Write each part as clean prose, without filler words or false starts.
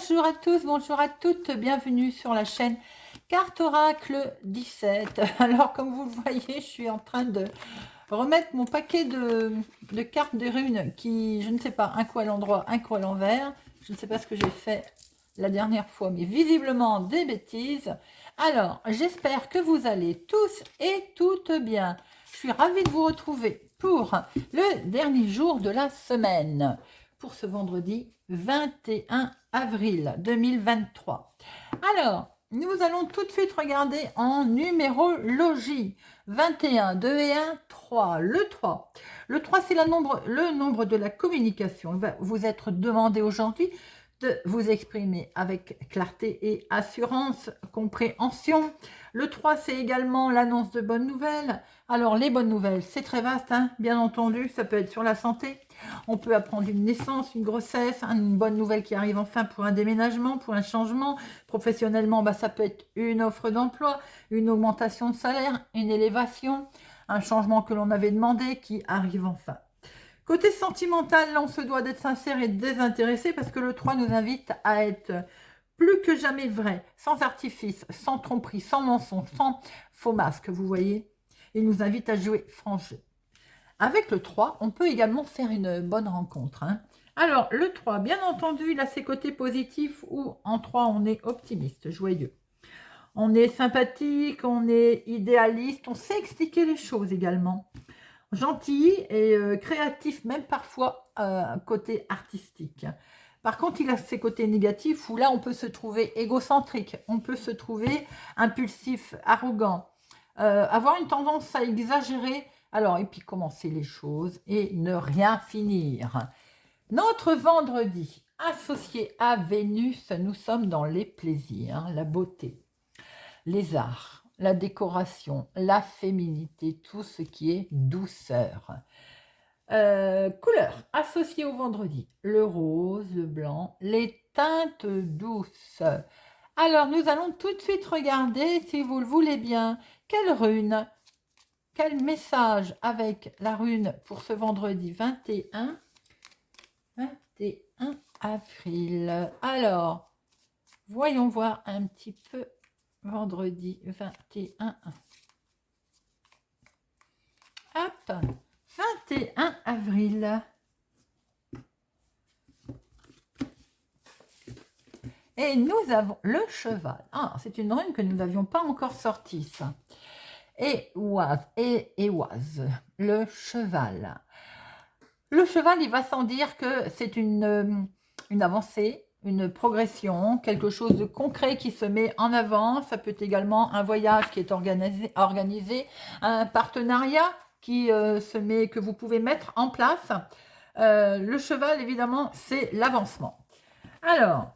Bonjour à tous, bonjour à toutes, bienvenue sur la chaîne Carte Oracle 17. Alors comme vous le voyez, je suis en train de remettre mon paquet de cartes de runes qui, je ne sais pas, un coup à l'endroit, un coup à l'envers. Je ne sais pas ce que j'ai fait la dernière fois, mais visiblement des bêtises. Alors, j'espère que vous allez tous et toutes bien. Je suis ravie de vous retrouver pour le dernier jour de la semaine, pour ce vendredi 21 avril 2023. Alors, nous allons tout de suite regarder en numérologie. 21, 2 et 1, 3. Le 3. Le 3, c'est le nombre de la communication. Il va vous être demandé aujourd'hui de vous exprimer avec clarté et assurance, compréhension. Le 3, c'est également l'annonce de bonnes nouvelles. Alors, les bonnes nouvelles, c'est très vaste, hein, bien entendu. Ça peut être sur la santé. On peut apprendre une naissance, une grossesse, une bonne nouvelle qui arrive enfin pour un déménagement, pour un changement. Professionnellement, ça peut être une offre d'emploi, une augmentation de salaire, une élévation, un changement que l'on avait demandé qui arrive enfin. Côté sentimental, là, on se doit d'être sincère et désintéressé parce que le 3 nous invite à être plus que jamais vrai, sans artifice, sans tromperie, sans mensonge, sans faux masque, vous voyez. Il nous invite à jouer franc jeu. Avec le 3, on peut également faire une bonne rencontre. Alors, le 3, bien entendu, il a ses côtés positifs où en 3, on est optimiste, joyeux. On est sympathique, on est idéaliste, on sait expliquer les choses également. Gentil et créatif, même parfois côté artistique. Par contre, il a ses côtés négatifs où là, on peut se trouver égocentrique, on peut se trouver impulsif, arrogant, avoir une tendance à exagérer, alors, et puis commencer les choses et ne rien finir. Notre vendredi, associé à Vénus, nous sommes dans les plaisirs, la beauté, les arts, la décoration, la féminité, tout ce qui est douceur. Couleurs associées au vendredi, le rose, le blanc, les teintes douces. Alors, nous allons tout de suite regarder, si vous le voulez bien, quelle rune, quel message avec la rune pour ce vendredi 21 avril. Alors, voyons voir un petit peu vendredi 21. Hop, 21 avril. Et nous avons le cheval. Ah, c'est une rune que nous n'avions pas encore sortie, ça. Et oise, le cheval. Le cheval, il va sans dire que c'est une avancée, une progression, quelque chose de concret qui se met en avant. Ça peut être également un voyage qui est organisé, un partenariat qui que vous pouvez mettre en place. Le cheval, évidemment, c'est l'avancement. Alors,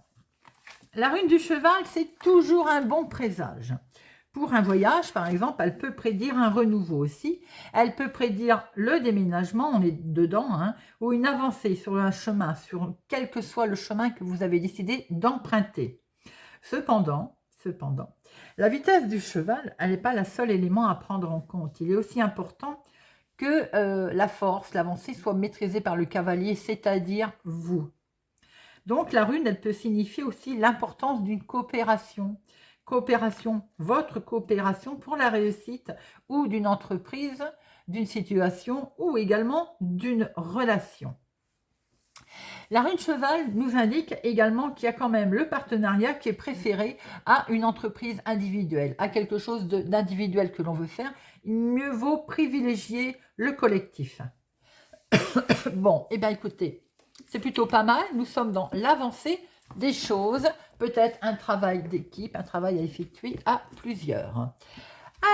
la rune du cheval, c'est toujours un bon présage. Pour un voyage, par exemple, elle peut prédire un renouveau aussi. Elle peut prédire le déménagement, on est dedans, ou une avancée sur un chemin, sur quel que soit le chemin que vous avez décidé d'emprunter. Cependant, la vitesse du cheval, elle n'est pas le seul élément à prendre en compte. Il est aussi important que la force, l'avancée soit maîtrisée par le cavalier, c'est-à-dire vous. Donc, la rune, elle peut signifier aussi l'importance d'une coopération. Votre coopération pour la réussite ou d'une entreprise, d'une situation ou également d'une relation. La rune cheval nous indique également qu'il y a quand même le partenariat qui est préféré à une entreprise individuelle, à quelque chose d'individuel que l'on veut faire. Mieux vaut privilégier le collectif. Bon, et bien écoutez, c'est plutôt pas mal. Nous sommes dans l'avancée des choses, peut-être un travail d'équipe, un travail à effectuer à plusieurs.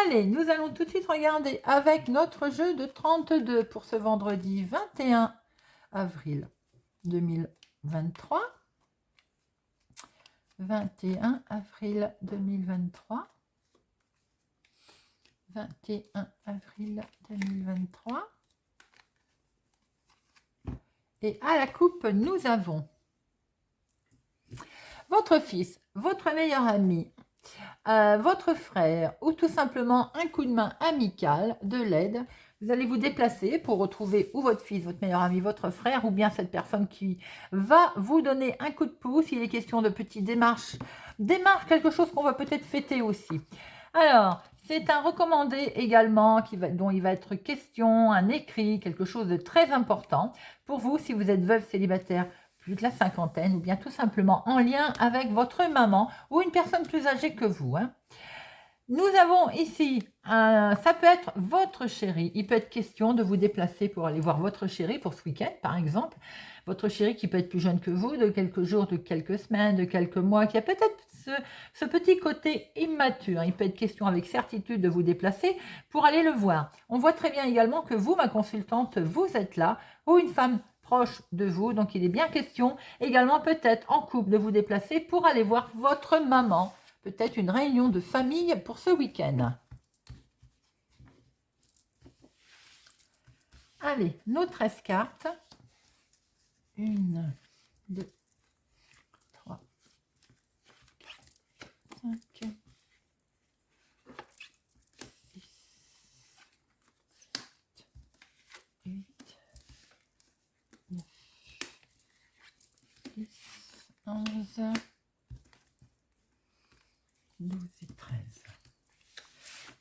Allez, nous allons tout de suite regarder avec notre jeu de 32 pour ce vendredi 21 avril 2023. 21 avril 2023. 21 avril 2023. Et à la coupe, nous avons votre fils, votre meilleur ami, votre frère ou tout simplement un coup de main amical, de l'aide. Vous allez vous déplacer pour retrouver ou votre fils, votre meilleur ami, votre frère, ou bien cette personne qui va vous donner un coup de pouce. Il est question de petites démarches, quelque chose qu'on va peut-être fêter aussi. Alors, c'est un recommandé également dont il va être question, un écrit, quelque chose de très important pour vous si vous êtes veuve, célibataire, plus de la cinquantaine, ou bien tout simplement en lien avec votre maman ou une personne plus âgée que vous. Nous avons ici, ça peut être votre chéri. Il peut être question de vous déplacer pour aller voir votre chéri pour ce week-end, par exemple. Votre chéri qui peut être plus jeune que vous, de quelques jours, de quelques semaines, de quelques mois, qui a peut-être ce petit côté immature. Il peut être question avec certitude de vous déplacer pour aller le voir. On voit très bien également que vous, ma consultante, vous êtes là, ou une femme proche de vous. Donc, il est bien question également peut-être en couple de vous déplacer pour aller voir votre maman. Peut-être une réunion de famille pour ce week-end. Allez, nos 13 cartes. 1, 2, 3, 4, 5, 6, 7, 8, 9, 10, 11, 12 et 13.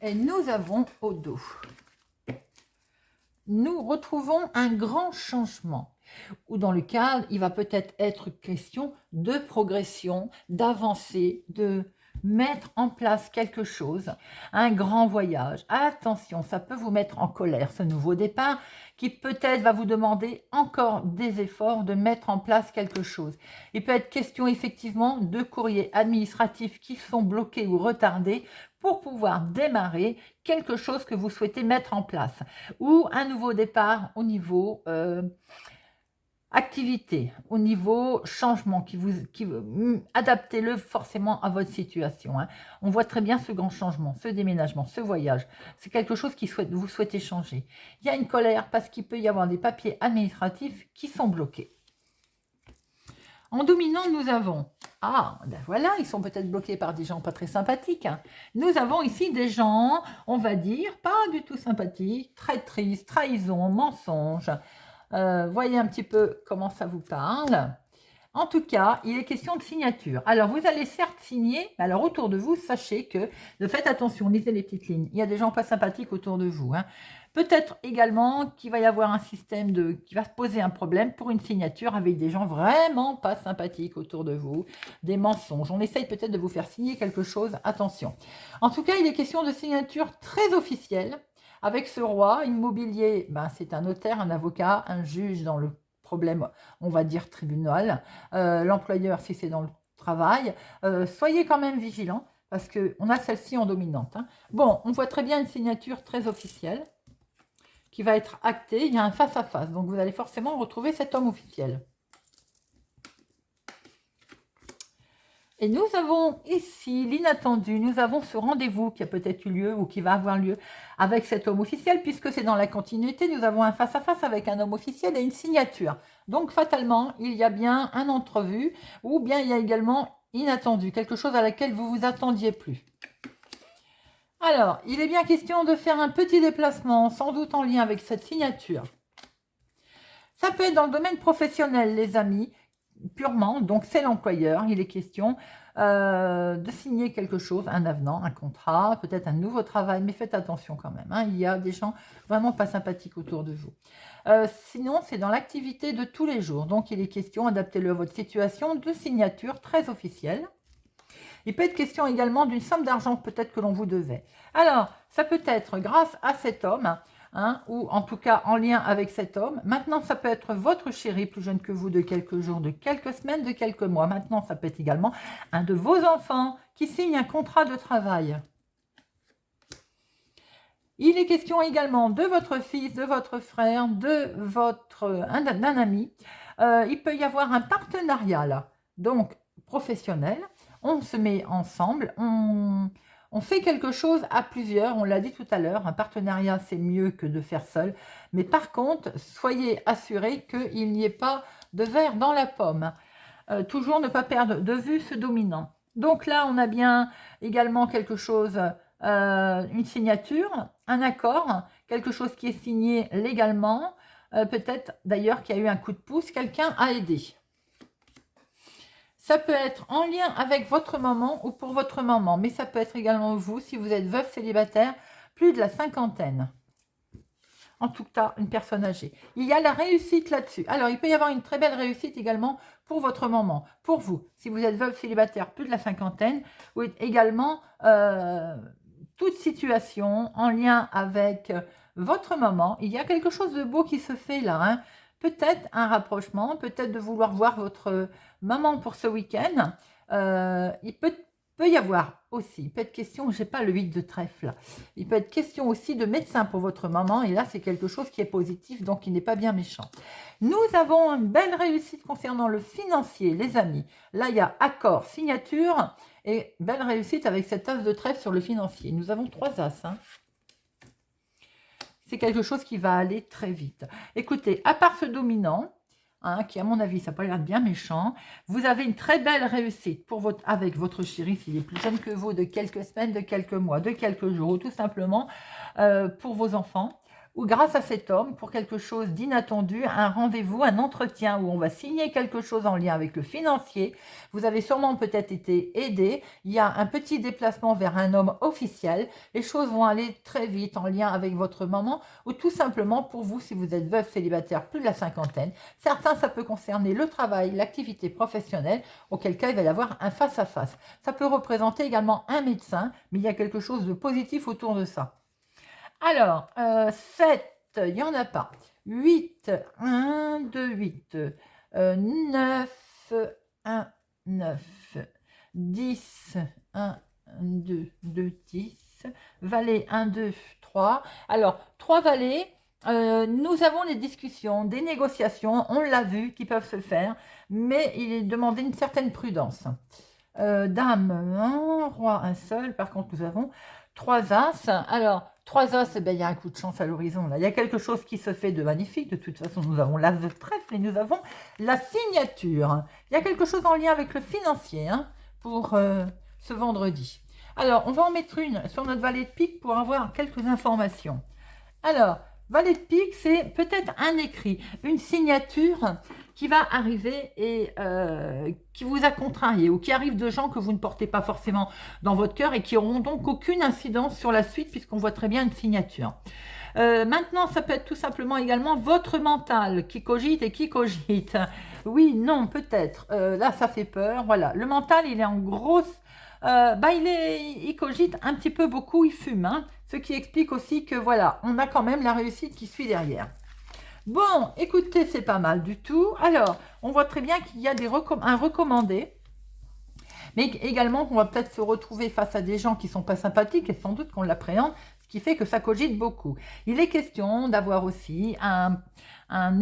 Et nous avons au dos. Nous retrouvons un grand changement, ou dans lequel il va peut-être être question de progression, d'avancer, de mettre en place quelque chose, un grand voyage. Attention, ça peut vous mettre en colère, ce nouveau départ, qui peut-être va vous demander encore des efforts de mettre en place quelque chose. Il peut être question effectivement de courriers administratifs qui sont bloqués ou retardés pour pouvoir démarrer quelque chose que vous souhaitez mettre en place, ou un nouveau départ au niveau activité, au niveau changement, adaptez-le forcément à votre situation. On voit très bien ce grand changement, ce déménagement, ce voyage. C'est quelque chose vous souhaitez changer. Il y a une colère parce qu'il peut y avoir des papiers administratifs qui sont bloqués. En dominant, nous avons, ben voilà, ils sont peut-être bloqués par des gens pas très sympathiques. Nous avons ici des gens, on va dire, pas du tout sympathiques, traîtrise, trahison, mensonge. Voyez un petit peu comment ça vous parle. En tout cas, il est question de signature. Alors, vous allez certes signer, mais alors autour de vous, sachez que, faites attention, lisez les petites lignes. Il y a des gens pas sympathiques autour de vous. Peut-être également qu'il va y avoir un système qui va se poser un problème pour une signature avec des gens vraiment pas sympathiques autour de vous, des mensonges. On essaye peut-être de vous faire signer quelque chose, attention. En tout cas, il est question de signature très officielle. Avec ce roi immobilier, c'est un notaire, un avocat, un juge dans le problème, on va dire tribunal, l'employeur si c'est dans le travail. Soyez quand même vigilants parce qu'on a celle-ci en dominante. Bon, on voit très bien une signature très officielle qui va être actée. Il y a un face-à-face, donc vous allez forcément retrouver cet homme officiel. Et nous avons ici l'inattendu, nous avons ce rendez-vous qui a peut-être eu lieu ou qui va avoir lieu avec cet homme officiel, puisque c'est dans la continuité, nous avons un face-à-face avec un homme officiel et une signature. Donc fatalement, il y a bien un entrevue ou bien il y a également inattendu, quelque chose à laquelle vous vous attendiez plus. Alors, il est bien question de faire un petit déplacement, sans doute en lien avec cette signature. Ça peut être dans le domaine professionnel, les amis, purement, donc c'est l'employeur, il est question de signer quelque chose, un avenant, un contrat, peut-être un nouveau travail, mais faites attention quand même, il y a des gens vraiment pas sympathiques autour de vous. Sinon, c'est dans l'activité de tous les jours, donc il est question, adaptez-le à votre situation, de signature très officielle. Il peut être question également d'une somme d'argent peut-être que l'on vous devait. Alors, ça peut être grâce à cet homme, ou en tout cas en lien avec cet homme. Maintenant, ça peut être votre chéri, plus jeune que vous, de quelques jours, de quelques semaines, de quelques mois. Maintenant, ça peut être également un de vos enfants qui signe un contrat de travail. Il est question également de votre fils, de votre frère, d'un ami. Il peut y avoir un partenariat là, donc professionnel. On se met ensemble, on fait quelque chose à plusieurs, on l'a dit tout à l'heure, un partenariat c'est mieux que de faire seul, mais par contre, soyez assurés qu'il n'y ait pas de verre dans la pomme. Toujours ne pas perdre de vue ce dominant. Donc là, on a bien également quelque chose une signature, un accord, quelque chose qui est signé légalement, peut-être d'ailleurs qu'il y a eu un coup de pouce, quelqu'un a aidé. Ça peut être en lien avec votre maman ou pour votre maman, mais ça peut être également vous, si vous êtes veuf célibataire, plus de la cinquantaine. En tout cas, une personne âgée. Il y a la réussite là-dessus. Alors, il peut y avoir une très belle réussite également pour votre maman, pour vous. Si vous êtes veuve célibataire, plus de la cinquantaine, ou également toute situation en lien avec votre maman. Il y a quelque chose de beau qui se fait là. Hein. Peut-être un rapprochement, peut-être de vouloir voir votre maman pour ce week-end. Il peut y avoir aussi, il peut être question, je n'ai pas le 8 de trèfle là, il peut être question aussi de médecin pour votre maman, et là c'est quelque chose qui est positif, donc il n'est pas bien méchant. Nous avons une belle réussite concernant le financier, les amis. Là il y a accord, signature, et belle réussite avec cette as de trèfle sur le financier. Nous avons 3 as. Hein. C'est quelque chose qui va aller très vite. Écoutez, à part ce dominant, hein, qui à mon avis, ça n'a pas l'air bien méchant. Vous avez une très belle réussite avec votre chéri, s'il est plus jeune que vous, de quelques semaines, de quelques mois, de quelques jours, ou tout simplement pour vos enfants, ou grâce à cet homme, pour quelque chose d'inattendu, un rendez-vous, un entretien où on va signer quelque chose en lien avec le financier. Vous avez sûrement peut-être été aidé. Il y a un petit déplacement vers un homme officiel. Les choses vont aller très vite en lien avec votre maman, ou tout simplement pour vous, si vous êtes veuve célibataire, plus de la cinquantaine. Certains, ça peut concerner le travail, l'activité professionnelle, auquel cas il va y avoir un face-à-face. Ça peut représenter également un médecin, mais il y a quelque chose de positif autour de ça. Alors, 7, il n'y en a pas. 8, 1, 2, 8. 9, 1, 9. 10, 1, 2, 2, 10. Valet, 1, 2, 3. Alors, 3 valets. Nous avons des discussions, des négociations, on l'a vu, qui peuvent se faire, mais il est demandé une certaine prudence. Dame, un roi, un seul. Par contre, nous avons 3 as. Alors, 3 as, eh bien, il y a un coup de chance à l'horizon. Là, il y a quelque chose qui se fait de magnifique. De toute façon, nous avons l'as de trèfle et nous avons la signature. Il y a quelque chose en lien avec le financier hein, pour ce vendredi. Alors, on va en mettre une sur notre valet de pique pour avoir quelques informations. Alors, valet de pique, c'est peut-être un écrit, une signature qui va arriver et qui vous a contrarié ou qui arrive de gens que vous ne portez pas forcément dans votre cœur et qui n'auront donc aucune incidence sur la suite puisqu'on voit très bien une signature. Maintenant, ça peut être tout simplement également votre mental qui cogite et qui cogite. Oui, non, peut-être. Là, ça fait peur. Voilà, le mental, il est en grosse... il cogite un petit peu beaucoup, il fume. Hein, ce qui explique aussi que voilà, on a quand même la réussite qui suit derrière. Bon, écoutez, c'est pas mal du tout. Alors, on voit très bien qu'il y a un recommandé. Mais également, on va peut-être se retrouver face à des gens qui ne sont pas sympathiques et sans doute qu'on l'appréhende, ce qui fait que ça cogite beaucoup. Il est question d'avoir aussi un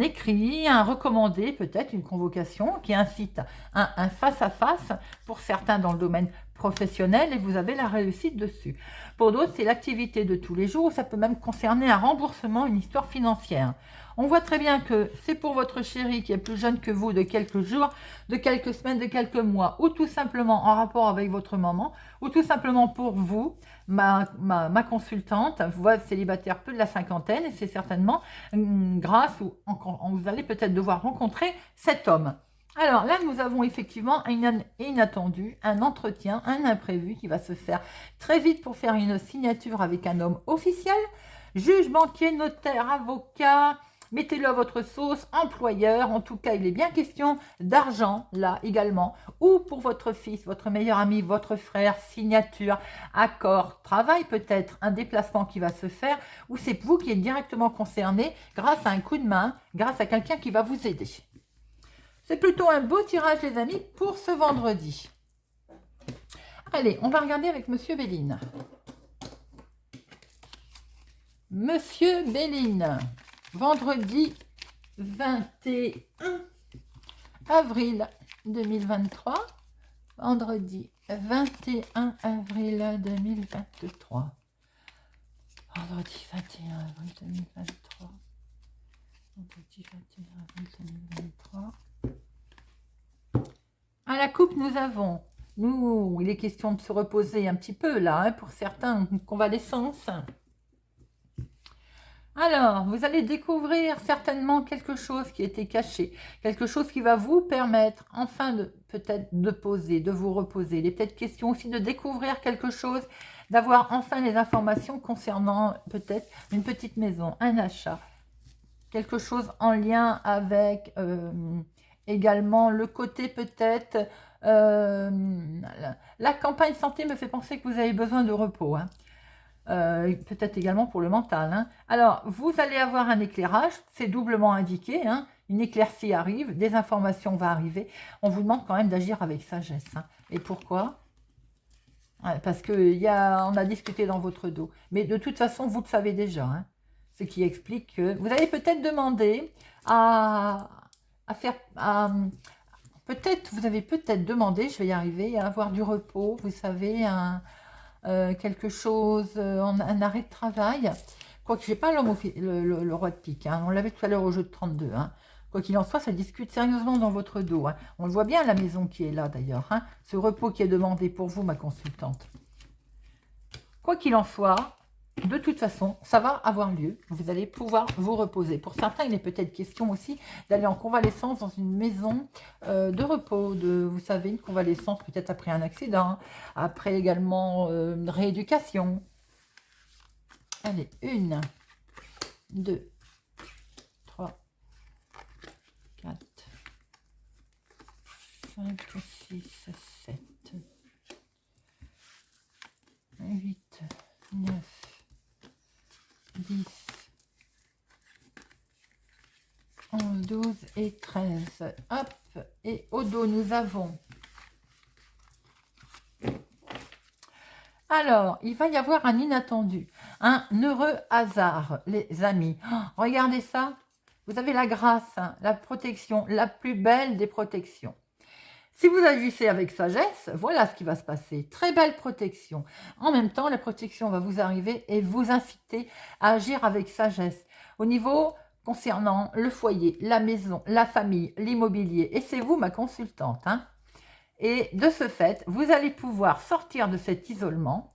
écrit, un recommandé, peut-être une convocation qui incite un face-à-face pour certains dans le domaine professionnel et vous avez la réussite dessus. Pour d'autres, c'est l'activité de tous les jours, ça peut même concerner un remboursement, une histoire financière. On voit très bien que c'est pour votre chéri qui est plus jeune que vous de quelques jours, de quelques semaines, de quelques mois, ou tout simplement en rapport avec votre maman, ou tout simplement pour vous, ma consultante, vous célibataire plus de la cinquantaine, et c'est certainement grâce ou vous allez peut-être devoir rencontrer cet homme. Alors là, nous avons effectivement un inattendu, un entretien, un imprévu qui va se faire très vite pour faire une signature avec un homme officiel, juge, banquier, notaire, avocat. Mettez-le à votre sauce, employeur. En tout cas, il est bien question d'argent, là également. Ou pour votre fils, votre meilleur ami, votre frère, signature, accord, travail peut-être, un déplacement qui va se faire. Ou c'est vous qui êtes directement concerné grâce à un coup de main, grâce à quelqu'un qui va vous aider. C'est plutôt un beau tirage, les amis, pour ce vendredi. Allez, on va regarder avec Monsieur Béline. Monsieur Béline. Vendredi 21 avril 2023. Vendredi 21 avril 2023. Vendredi 21 avril 2023. Vendredi 21 avril 2023. À la coupe, nous avons Nous, il est question de se reposer un petit peu là, hein, pour certains, une convalescence. Alors, vous allez découvrir certainement quelque chose qui était caché, quelque chose qui va vous permettre enfin de peut-être de poser, de vous reposer. Il est peut-être question aussi de découvrir quelque chose, d'avoir enfin les informations concernant peut-être une petite maison, un achat, quelque chose en lien avec également le côté peut-être la campagne santé me fait penser que vous avez besoin de repos, hein. Peut-être également pour le mental, hein. Alors, vous allez avoir un éclairage, c'est doublement indiqué, hein. Une éclaircie arrive, des informations vont arriver. On vous demande quand même d'agir avec sagesse, hein. Et pourquoi? Ouais, parce qu'on a discuté dans votre dos. Mais de toute façon, vous le savez déjà, hein. Ce qui explique que vous allez peut-être demander à faire... peut-être, vous avez peut-être demandé, je vais y arriver, à avoir du repos, vous savez, quelque chose, un arrêt de travail. Quoique, je n'ai pas l'homme le roi de pique, hein. On l'avait tout à l'heure au jeu de 32. Hein. Quoi qu'il en soit, ça discute sérieusement dans votre dos, hein. On le voit bien, la maison qui est là d'ailleurs, hein. Ce repos qui est demandé pour vous, ma consultante. Quoi qu'il en soit, de toute façon, ça va avoir lieu. Vous allez pouvoir vous reposer. Pour certains, il est peut-être question aussi d'aller en convalescence dans une maison de repos. Vous savez, une convalescence peut-être après un accident, après également une rééducation. Allez, 1, 2, 3, 4, 5, 6, 7, 8, 9, 10, 11, 12 et 13. Hop, et au dos, nous avons... Alors, il va y avoir un inattendu, un heureux hasard, les amis. Oh, regardez ça, vous avez la grâce, hein, la protection, la plus belle des protections. Si vous agissez avec sagesse, voilà ce qui va se passer. Très belle protection. En même temps, la protection va vous arriver et vous inciter à agir avec sagesse. Au niveau concernant le foyer, la maison, la famille, l'immobilier. Et c'est vous, ma consultante, hein. Et de ce fait, vous allez pouvoir sortir de cet isolement.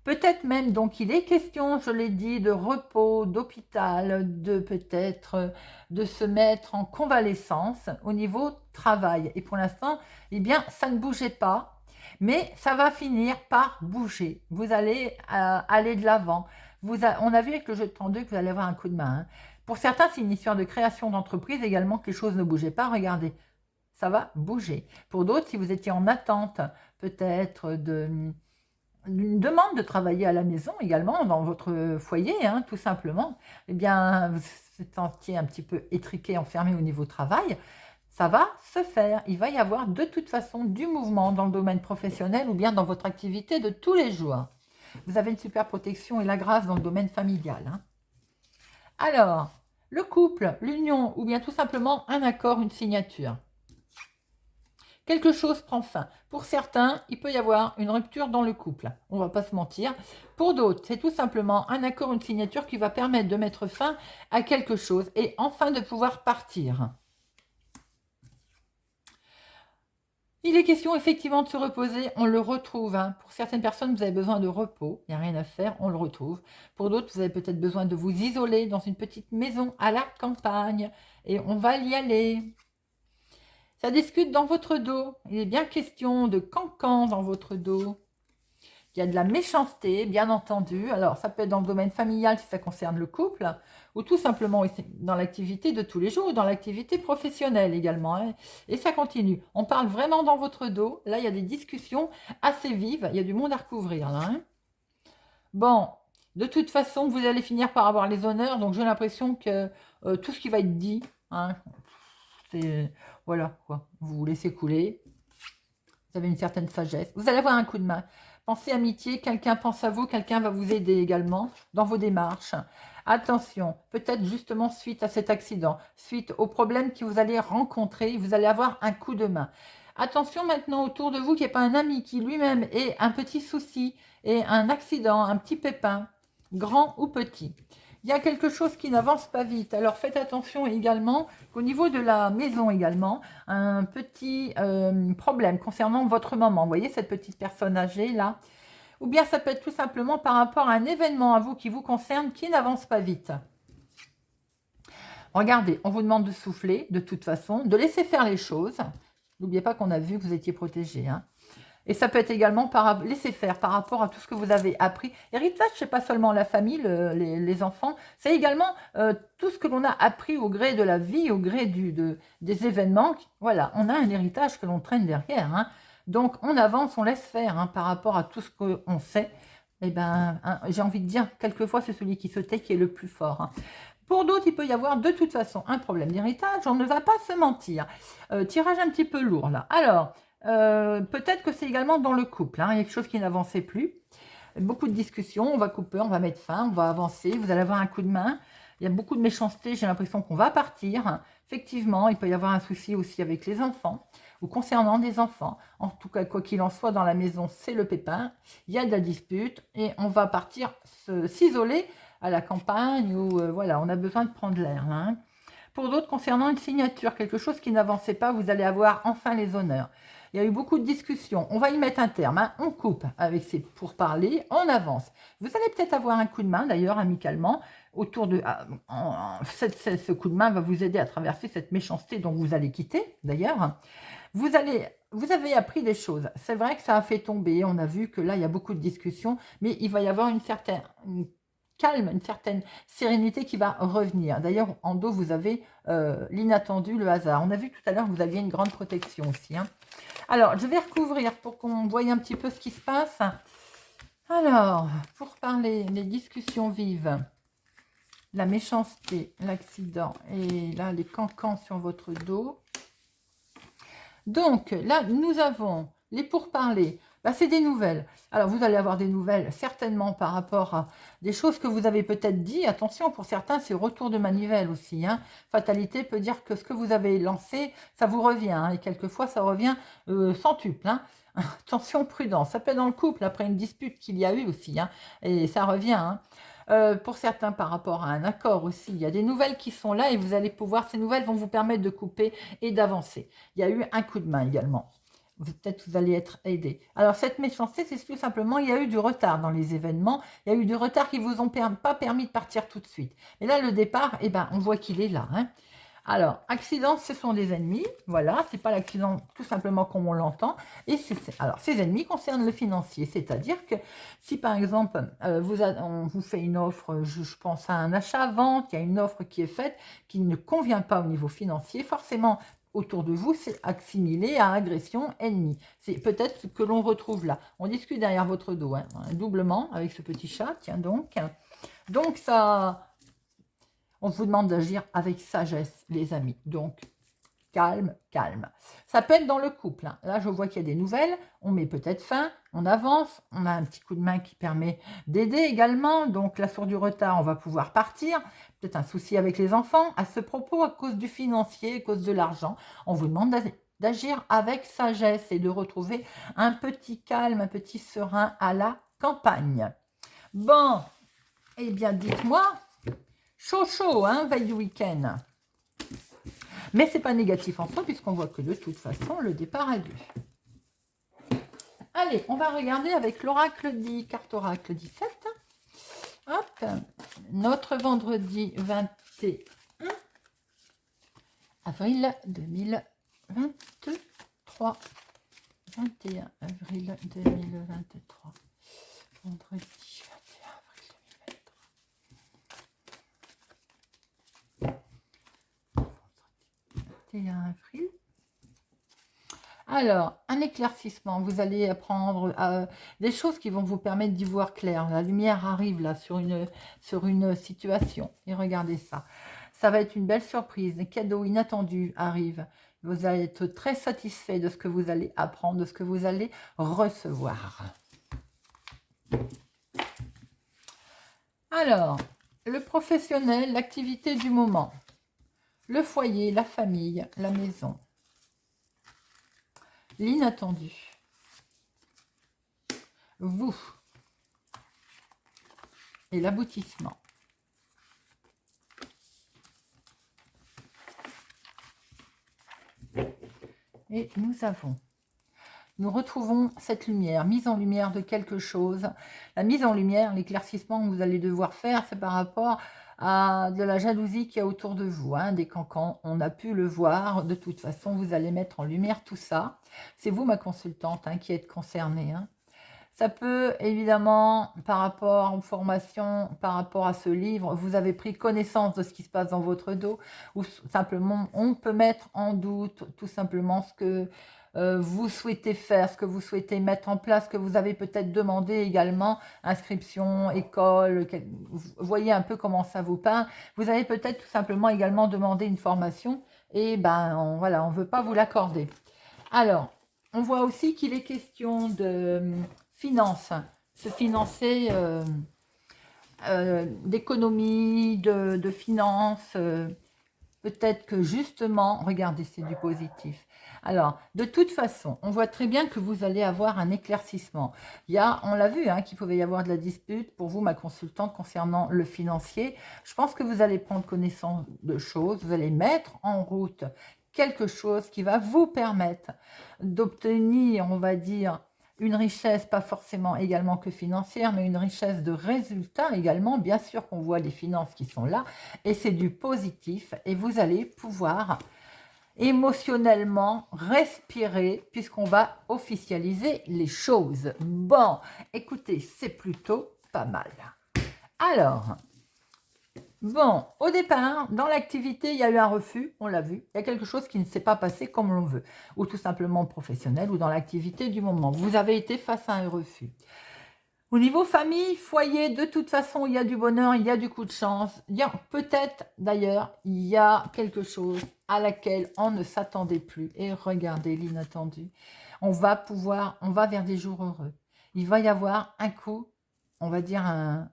Peut-être même, donc, il est question, je l'ai dit, de repos, d'hôpital, de peut-être de se mettre en convalescence au niveau travail. Et pour l'instant, eh bien, ça ne bougeait pas, mais ça va finir par bouger. Vous allez aller de l'avant. On a vu avec le jeu de 32 que vous allez avoir un coup de main, hein. Pour certains, c'est une histoire de création d'entreprise également, que les choses ne bougeaient pas. Regardez, ça va bouger. Pour d'autres, si vous étiez en attente peut-être d'une demande de travailler à la maison également, dans votre foyer, hein, tout simplement, eh bien, vous vous sentiez un petit peu étriqué, enfermé au niveau travail, ça va se faire. Il va y avoir de toute façon du mouvement dans le domaine professionnel ou bien dans votre activité de tous les jours. Vous avez une super protection et la grâce dans le domaine familial, hein. Alors, le couple, l'union ou bien tout simplement un accord, une signature. Quelque chose prend fin. Pour certains, il peut y avoir une rupture dans le couple. On ne va pas se mentir. Pour d'autres, c'est tout simplement un accord, une signature qui va permettre de mettre fin à quelque chose et enfin de pouvoir partir. Il est question effectivement de se reposer, on le retrouve, hein. Pour certaines personnes, vous avez besoin de repos, il n'y a rien à faire, on le retrouve. Pour d'autres, vous avez peut-être besoin de vous isoler dans une petite maison à la campagne et on va y aller. Ça discute dans votre dos. Il est bien question de cancan dans votre dos. Il y a de la méchanceté, bien entendu. Alors, ça peut être dans le domaine familial si ça concerne le couple, ou tout simplement dans l'activité de tous les jours, ou dans l'activité professionnelle également, hein. Et ça continue. On parle vraiment dans votre dos. Là, il y a des discussions assez vives. Il y a du monde à recouvrir, là, hein. Bon, de toute façon, vous allez finir par avoir les honneurs. Donc, j'ai l'impression que tout ce qui va être dit, hein, voilà, quoi. Vous vous laissez couler. Vous avez une certaine sagesse. Vous allez avoir un coup de main. Pensez amitié, quelqu'un pense à vous, quelqu'un va vous aider également dans vos démarches. Attention, peut-être justement suite à cet accident, suite aux problèmes que vous allez rencontrer, vous allez avoir un coup de main. Attention maintenant autour de vous qu'il n'y ait pas un ami qui lui-même ait un petit souci et un accident, un petit pépin, grand ou petit. il y a quelque chose qui n'avance pas vite. Alors faites attention également qu'au niveau de la maison également, un petit problème concernant votre maman. Vous voyez cette petite personne âgée là? Ou bien ça peut être tout simplement par rapport à un événement à vous qui vous concerne qui n'avance pas vite. Regardez, on vous demande de souffler de toute façon, de laisser faire les choses. N'oubliez pas qu'on a vu que vous étiez protégé, hein. Et ça peut être également laisser faire par rapport à tout ce que vous avez appris. Héritage, ce n'est pas seulement la famille, les enfants, c'est également tout ce que l'on a appris au gré de la vie, au gré des événements. Voilà, on a un héritage que l'on traîne derrière, hein. Donc, on avance, on laisse faire, hein, par rapport à tout ce qu'on sait. Eh ben, hein, j'ai envie de dire, quelquefois, c'est celui qui se tait qui est le plus fort, hein. Pour d'autres, il peut y avoir de toute façon un problème d'héritage, on ne va pas se mentir. Tirage un petit peu lourd, là. Alors, peut-être que c'est également dans le couple, hein, il y a quelque chose qui n'avançait plus. Beaucoup de discussions, on va couper, on va mettre fin, on va avancer, vous allez avoir un coup de main. Il y a beaucoup de méchanceté, j'ai l'impression qu'on va partir. Effectivement, il peut y avoir un souci aussi avec les enfants ou concernant des enfants. En tout cas, quoi qu'il en soit, dans la maison, c'est le pépin. Il y a de la dispute et on va partir s'isoler à la campagne où voilà, on a besoin de prendre l'air, hein. Pour d'autres, concernant une signature, quelque chose qui n'avançait pas, vous allez avoir enfin les honneurs. Il y a eu beaucoup de discussions. On va y mettre un terme, hein. On coupe avec ces pourparlers, on avance. Vous allez peut-être avoir un coup de main, d'ailleurs, amicalement, autour de... ce coup de main va vous aider à traverser cette méchanceté dont vous allez quitter, d'ailleurs. Vous avez appris des choses. C'est vrai que ça a fait tomber. On a vu que là, il y a beaucoup de discussions, mais il va y avoir une certaine calme, une certaine sérénité qui va revenir. D'ailleurs, en dos, vous avez l'inattendu, le hasard. On a vu tout à l'heure que vous aviez une grande protection aussi, hein. Alors, je vais recouvrir pour qu'on voie un petit peu ce qui se passe. Alors, pour parler des discussions vives, la méchanceté, l'accident et là, les cancans sur votre dos. Donc, là, nous avons les pourparlers. Bah, c'est des nouvelles. Alors, vous allez avoir des nouvelles certainement par rapport à des choses que vous avez peut-être dit. Attention, pour certains, c'est retour de manivelle aussi, hein. Fatalité peut dire que ce que vous avez lancé, ça vous revient, hein, et quelquefois, ça revient centuple, hein. Attention, prudence. Ça peut être dans le couple, après une dispute qu'il y a eu aussi, hein, et ça revient, hein. Pour certains, par rapport à un accord aussi, il y a des nouvelles qui sont là et vous allez pouvoir, ces nouvelles vont vous permettre de couper et d'avancer. Il y a eu un coup de main également. Peut-être vous allez être aidé. Alors, cette méchanceté, c'est tout simplement, il y a eu du retard dans les événements. Il y a eu du retard qui ne vous ont pas permis de partir tout de suite. Et là, le départ, eh ben, on voit qu'il est là, hein. Alors, accidents, ce sont des ennemis. Voilà, c'est pas l'accident tout simplement comme on l'entend. Et alors, ces ennemis concernent le financier. C'est-à-dire que si, par exemple, on vous fait une offre, je pense à un achat-vente, il y a une offre qui est faite qui ne convient pas au niveau financier, forcément, autour de vous, c'est assimilé à agression ennemi. C'est peut-être ce que l'on retrouve là. On discute derrière votre dos, hein, doublement avec ce petit chat, tiens donc. Donc ça, on vous demande d'agir avec sagesse, les amis. Donc, calme, calme. Ça peut être dans le couple, hein. Là, je vois qu'il y a des nouvelles. On met peut-être fin, on avance. On a un petit coup de main qui permet d'aider également. Donc, la source du retard, on va pouvoir partir. Peut-être un souci avec les enfants. À ce propos, à cause du financier, à cause de l'argent, on vous demande d'agir avec sagesse et de retrouver un petit calme, un petit serein à la campagne. Bon, eh bien, dites-moi, chaud, chaud, hein, veille du week-end. Mais ce n'est pas négatif en soi, puisqu'on voit que de toute façon, le départ a lieu. Allez, on va regarder avec l'oracle dit, carte oracle 17. Hop, notre vendredi 21 avril 2023. 21 avril 2023. Vendredi 21 avril 21 avril. Alors, un éclaircissement, vous allez apprendre des choses qui vont vous permettre d'y voir clair. La lumière arrive là sur une situation. Et regardez ça. Ça va être une belle surprise. Des cadeaux inattendus arrivent. Vous allez être très satisfait de ce que vous allez apprendre, de ce que vous allez recevoir. Alors, le professionnel, l'activité du moment. Le foyer, la famille, la maison. L'inattendu. Vous. Et l'aboutissement. Et nous retrouvons cette lumière, mise en lumière de quelque chose. La mise en lumière, l'éclaircissement que vous allez devoir faire, c'est par rapport à de la jalousie qu'il y a autour de vous, hein, des cancans. On a pu le voir. De toute façon, vous allez mettre en lumière tout ça. C'est vous, ma consultante, hein, qui êtes concernée, hein. Ça peut, évidemment, par rapport aux formations, par rapport à ce livre, vous avez pris connaissance de ce qui se passe dans votre dos, ou simplement, on peut mettre en doute tout simplement ce que vous souhaitez faire, ce que vous souhaitez mettre en place, que vous avez peut-être demandé également, inscription, école, vous voyez un peu comment ça vous parle. Vous avez peut-être tout simplement également demandé une formation, et ben voilà, on ne veut pas vous l'accorder. Alors, on voit aussi qu'il est question de finances, se financer d'économie, de finances. Peut-être que justement, regardez, c'est du positif. Alors, de toute façon, on voit très bien que vous allez avoir un éclaircissement. On l'a vu, hein, qu'il pouvait y avoir de la dispute pour vous, ma consultante, concernant le financier. Je pense que vous allez prendre connaissance de choses, vous allez mettre en route quelque chose qui va vous permettre d'obtenir, on va dire, une richesse, pas forcément également que financière, mais une richesse de résultats également. Bien sûr qu'on voit les finances qui sont là, et c'est du positif, et vous allez pouvoir émotionnellement respirer, puisqu'on va officialiser les choses. Bon, écoutez, c'est plutôt pas mal. Alors, bon, au départ, dans l'activité, il y a eu un refus, on l'a vu. Il y a quelque chose qui ne s'est pas passé comme l'on veut, ou tout simplement professionnel, ou dans l'activité du moment. Vous avez été face à un refus. Au niveau famille, foyer, de toute façon, il y a du bonheur, il y a du coup de chance. Il y a peut-être, d'ailleurs, il y a quelque chose à laquelle on ne s'attendait plus. Et regardez l'inattendu. On va vers des jours heureux. Il va y avoir un coup, on va dire un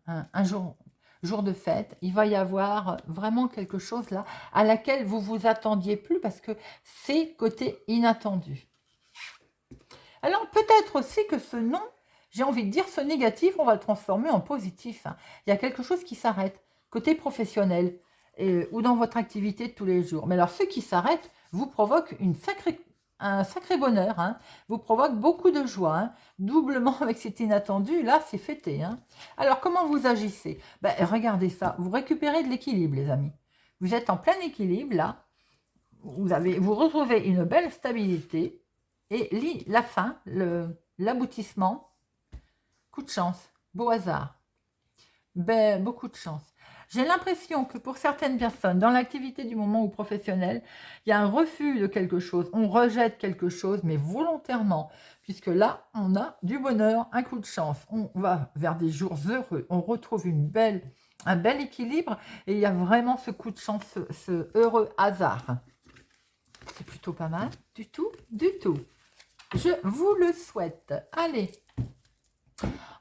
jour de fête. Il va y avoir vraiment quelque chose là à laquelle vous vous attendiez plus parce que c'est côté inattendu. Alors peut-être aussi que ce non, j'ai envie de dire ce négatif, on va le transformer en positif, hein. Il y a quelque chose qui s'arrête, côté professionnel ou dans votre activité de tous les jours. Mais alors ce qui s'arrête vous provoque un sacré bonheur, hein, vous provoque beaucoup de joie, hein, doublement avec cet inattendu, là c'est fêté, hein. Alors comment vous agissez? Ben, regardez ça, vous récupérez de l'équilibre les amis. Vous êtes en plein équilibre là, vous retrouvez une belle stabilité et la fin, l'aboutissement, coup de chance, beau hasard, ben, beaucoup de chance. J'ai l'impression que pour certaines personnes, dans l'activité du moment ou professionnelle, il y a un refus de quelque chose, on rejette quelque chose, mais volontairement, puisque là, on a du bonheur, un coup de chance, on va vers des jours heureux, on retrouve un bel équilibre, et il y a vraiment ce coup de chance, ce heureux hasard. C'est plutôt pas mal, du tout, du tout. Je vous le souhaite. Allez,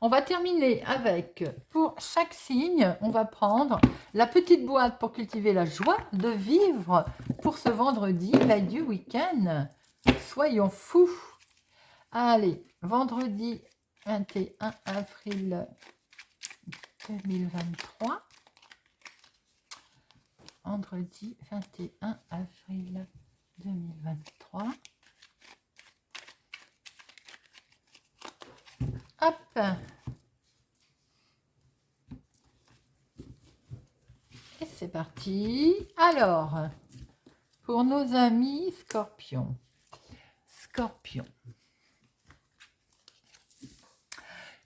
on va terminer avec, pour chaque signe, on va prendre la petite boîte pour cultiver la joie de vivre pour ce vendredi, veille du week-end. Soyons fous. Allez, vendredi 21 avril 2023. Vendredi 21 avril 2023. Hop. Et c'est parti. Alors, pour nos amis Scorpions. Scorpion.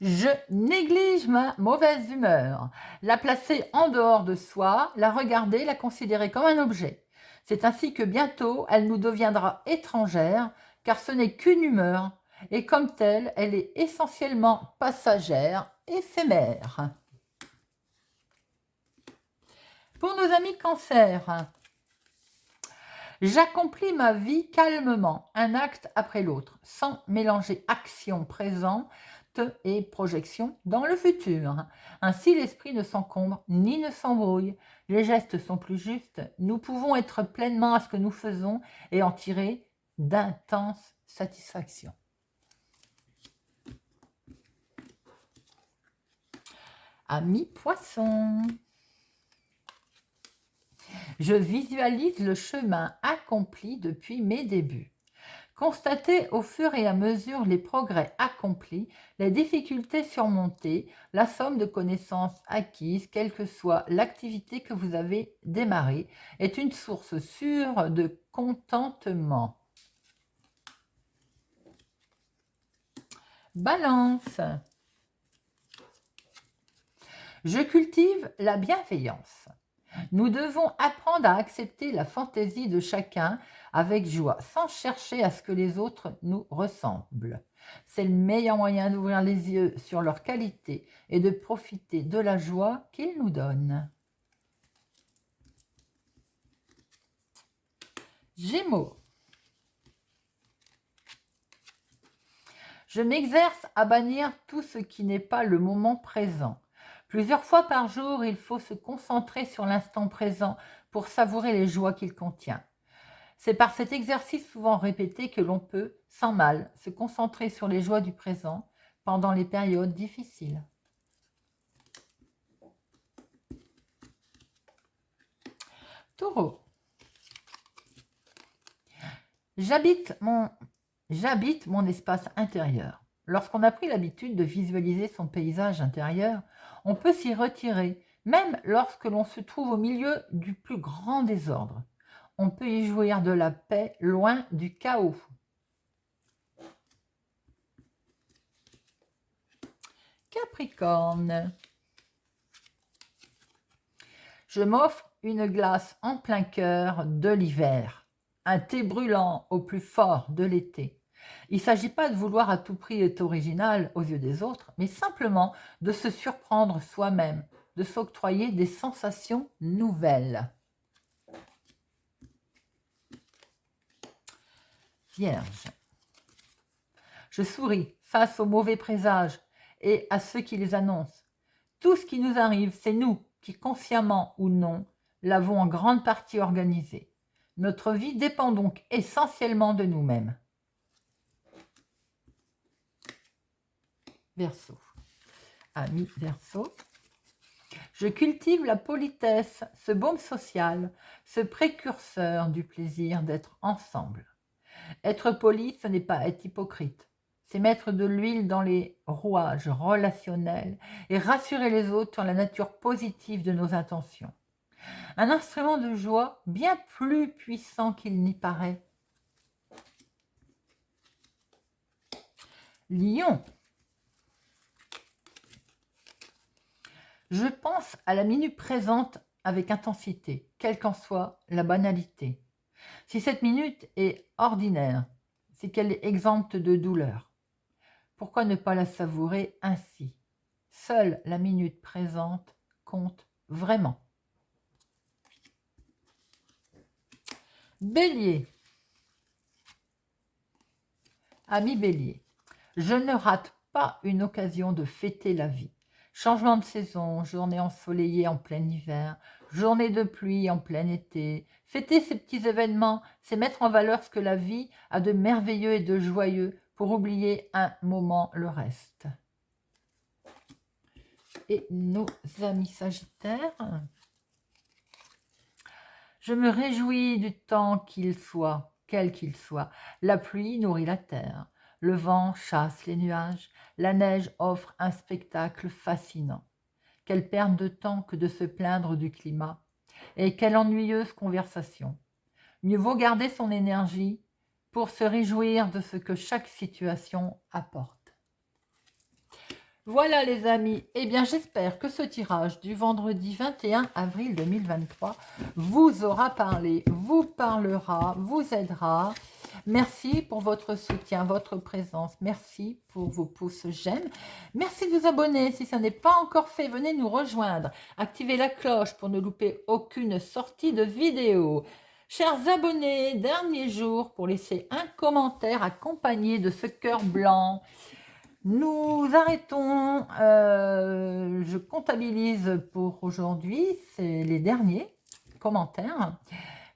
Je néglige ma mauvaise humeur. La placer en dehors de soi, la regarder, la considérer comme un objet. C'est ainsi que bientôt, elle nous deviendra étrangère, car ce n'est qu'une humeur, et comme telle, elle est essentiellement passagère, éphémère. Pour nos amis Cancer, j'accomplis ma vie calmement, un acte après l'autre, sans mélanger action présente et projection dans le futur. Ainsi, l'esprit ne s'encombre ni ne s'embrouille. Les gestes sont plus justes. Nous pouvons être pleinement à ce que nous faisons et en tirer d'intenses satisfactions. Amis Poissons, je visualise le chemin accompli depuis mes débuts. Constatez au fur et à mesure les progrès accomplis, les difficultés surmontées, la somme de connaissances acquises, quelle que soit l'activité que vous avez démarrée, est une source sûre de contentement. Balance. Je cultive la bienveillance. Nous devons apprendre à accepter la fantaisie de chacun avec joie, sans chercher à ce que les autres nous ressemblent. C'est le meilleur moyen d'ouvrir les yeux sur leurs qualités et de profiter de la joie qu'ils nous donnent. Gémeaux. Je m'exerce à bannir tout ce qui n'est pas le moment présent. Plusieurs fois par jour, il faut se concentrer sur l'instant présent pour savourer les joies qu'il contient. C'est par cet exercice souvent répété que l'on peut, sans mal, se concentrer sur les joies du présent pendant les périodes difficiles. Taureau. J'habite mon espace intérieur. Lorsqu'on a pris l'habitude de visualiser son paysage intérieur, on peut s'y retirer, même lorsque l'on se trouve au milieu du plus grand désordre. On peut y jouir de la paix, loin du chaos. Capricorne. Je m'offre une glace en plein cœur de l'hiver, un thé brûlant au plus fort de l'été. Il ne s'agit pas de vouloir à tout prix être original aux yeux des autres, mais simplement de se surprendre soi-même, de s'octroyer des sensations nouvelles. Vierge. Je souris face aux mauvais présages et à ceux qui les annoncent. Tout ce qui nous arrive, c'est nous qui, consciemment ou non, l'avons en grande partie organisé. Notre vie dépend donc essentiellement de nous-mêmes. Verseau. Ami Verseau. Je cultive la politesse, ce baume social, ce précurseur du plaisir d'être ensemble. Être poli, ce n'est pas être hypocrite. C'est mettre de l'huile dans les rouages relationnels et rassurer les autres sur la nature positive de nos intentions. Un instrument de joie bien plus puissant qu'il n'y paraît. Lion. Je pense à la minute présente avec intensité, quelle qu'en soit la banalité. Si cette minute est ordinaire, c'est qu'elle est exempte de douleur. Pourquoi ne pas la savourer ainsi? Seule la minute présente compte vraiment. Bélier. Ami Bélier, je ne rate pas une occasion de fêter la vie. Changement de saison, journée ensoleillée en plein hiver, journée de pluie en plein été. Fêter ces petits événements, c'est mettre en valeur ce que la vie a de merveilleux et de joyeux pour oublier un moment le reste. Et nos amis Sagittaires. Je me réjouis du temps qu'il soit, quel qu'il soit. La pluie nourrit la terre. Le vent chasse les nuages, la neige offre un spectacle fascinant. Quelle perte de temps que de se plaindre du climat, et quelle ennuyeuse conversation. Mieux vaut garder son énergie pour se réjouir de ce que chaque situation apporte. Voilà les amis, eh bien j'espère que ce tirage du vendredi 21 avril 2023 vous aura parlé, vous parlera, vous aidera. Merci pour votre soutien, votre présence. Merci pour vos pouces j'aime. Merci de vous abonner. Si ça n'est pas encore fait, venez nous rejoindre. Activez la cloche pour ne louper aucune sortie de vidéo. Chers abonnés, dernier jour pour laisser un commentaire accompagné de ce cœur blanc. Nous arrêtons, je comptabilise pour aujourd'hui, c'est les derniers commentaires.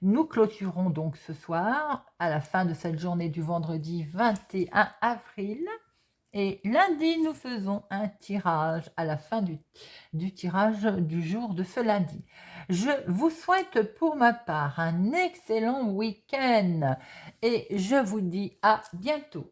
Nous clôturons donc ce soir, à la fin de cette journée du vendredi 21 avril. Et lundi, nous faisons un tirage à la fin du tirage du jour de ce lundi. Je vous souhaite pour ma part un excellent week-end et je vous dis à bientôt.